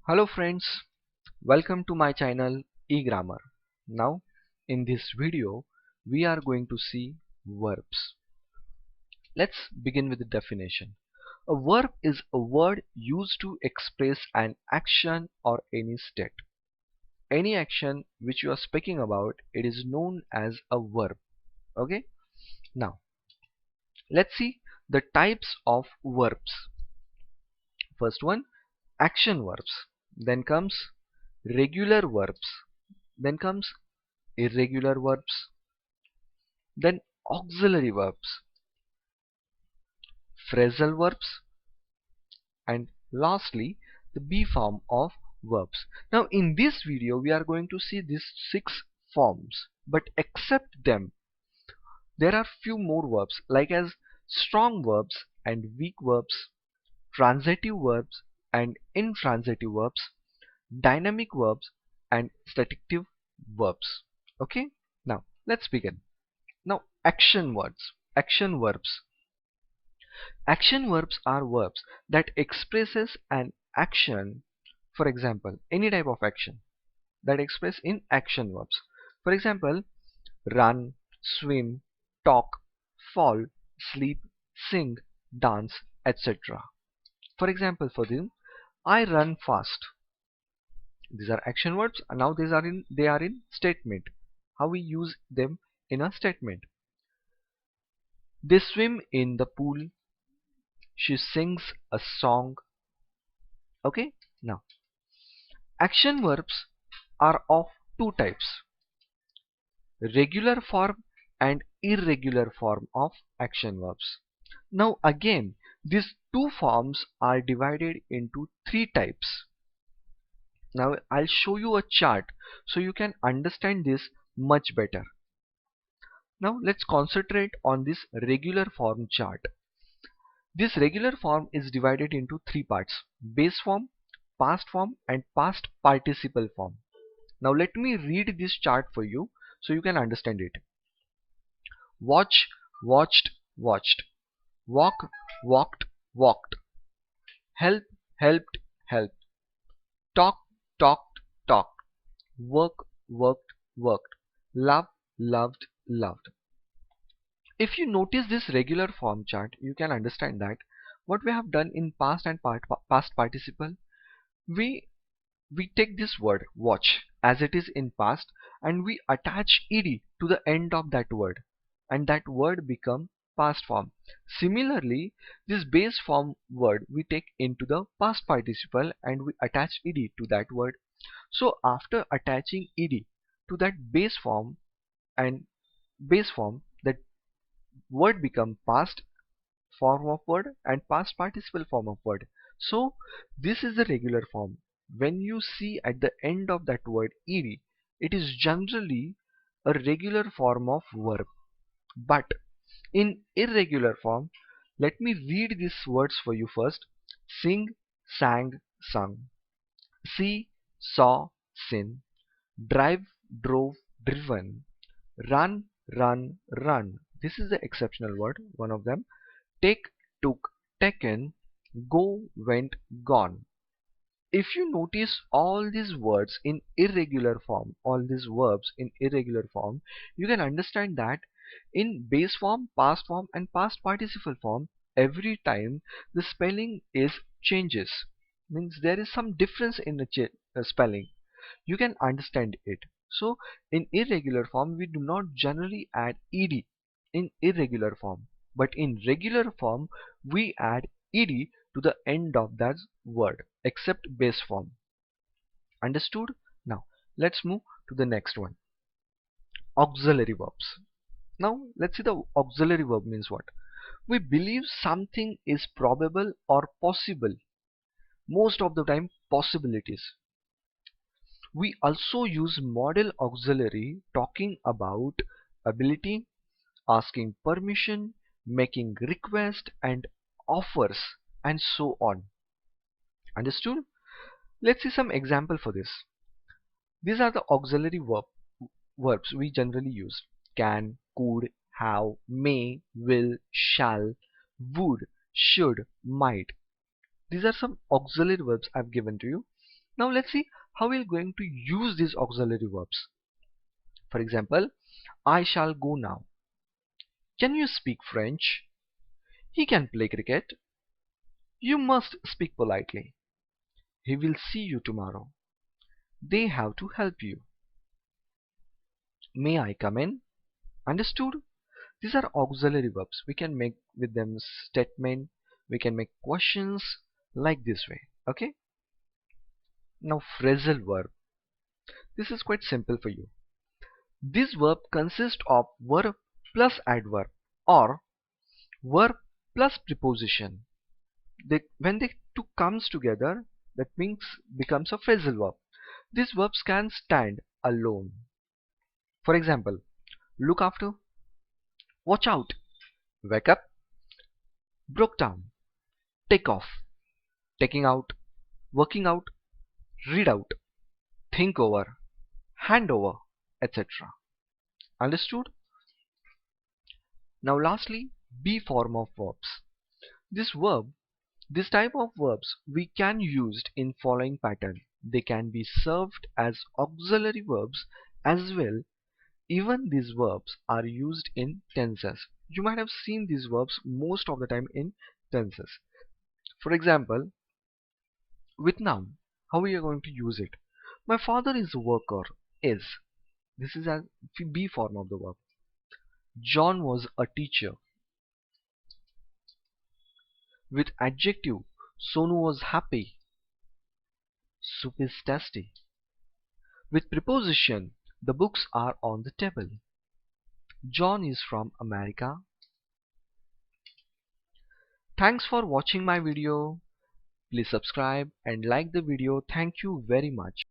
Hello friends, welcome to my channel eGrammar. Now in this video we are going to see verbs. Let's begin with the definition. A verb is a word used to express an action or any state. Any action which you are speaking about, it is known as a verb. Okay? Now let's see the types of verbs. First one, action verbs. Then comes regular verbs. Then comes irregular verbs, then auxiliary verbs, phrasal verbs, and lastly the B form of verbs. Now in this video we are going to see these 6 forms, but except them there are few more verbs like as strong verbs and weak verbs, transitive verbs and intransitive verbs, dynamic verbs and stative verbs. Okay, now let's begin. Now action verbs. Action verbs are verbs that expresses an action. For example, any type of action that express in action verbs. For example, run, swim, talk, fall, sleep, sing, dance, etc. For example, for them, I run fast. These are action verbs. And now they are in statement. How we use them in a statement. They swim in the pool. She sings a song. Okay, now action verbs are of two types, regular form and irregular form of action verbs. Now again, these two forms are divided into three types. Now I'll show you a chart so you can understand this much better. Now let's concentrate on this regular form chart. This regular form is divided into three parts: base form, past form and past participle form. Now let me read this chart for you so you can understand it. Watch, watched, watched. Walk, walked, walked. Help, helped, helped. Talk, talked, talked. Work, worked, worked. Love, loved, loved. If you notice this regular form chart, you can understand that what we have done in past and past participle, we take this word watch as it is in past and we attach ed to the end of that word, and that word become past form. Similarly, this base form word we take into the past participle and we attach ed to that word. So after attaching ed to that and base form, that word become past form of word and past participle form of word. So this is the regular form. When you see at the end of that word ed, it is generally a regular form of verb. But in irregular form, let me read these words for you first. Sing, sang, sung. See, saw, seen. Drive, drove, driven. Run, run, run. This is the exceptional word, one of them. Take, took, taken. Go, went, gone. If you notice all these words in irregular form, all these verbs in irregular form, you can understand that in base form, past form and past participle form, every time the spelling is changes. Means there is some difference in the spelling. You can understand it. So in irregular form, we do not generally add ed in irregular form, but in regular form we add ed to the end of that word except base form. Understood? Now let's move to the next one, auxiliary verbs. Now let's see the auxiliary verb means what. We believe something is probable or possible, most of the time possibilities. We also use model auxiliary talking about ability, asking permission, making request and offers, and so on. Understood? Let's see some example for this. These are the auxiliary verbs we generally use: can, could, have, may, will, shall, would, should, might. These are some auxiliary verbs I've given to you. Now let's see how we're going to use these auxiliary verbs. For example, I shall go now. Can you speak French? He can play cricket. You must speak politely. He will see you tomorrow. They have to help you. May I come in? Understood? These are auxiliary verbs. We can make with them statement. We can make questions like this way. Okay? Now phrasal verb. This is quite simple for you. This verb consists of verb plus adverb or verb plus preposition. When they two comes together, that means becomes a phrasal verb. These verbs can stand alone. For example, look after, watch out, wake up, broke down, take off, taking out, working out, read out, think over, hand over, etc. Understood? Now lastly, be form of verbs. This verb, this type of verbs we can use in following pattern. They can be served as auxiliary verbs as well. Even these verbs are used in tenses. You might have seen these verbs most of the time in tenses. For example, with noun, how we are going to use it? My father is a worker. Is. This is a be form of the verb. John was a teacher. With adjective, Sonu was happy. Soup is tasty. With preposition, the books are on the table. John is from America. Thanks for watching my video. Please subscribe and like the video. Thank you very much.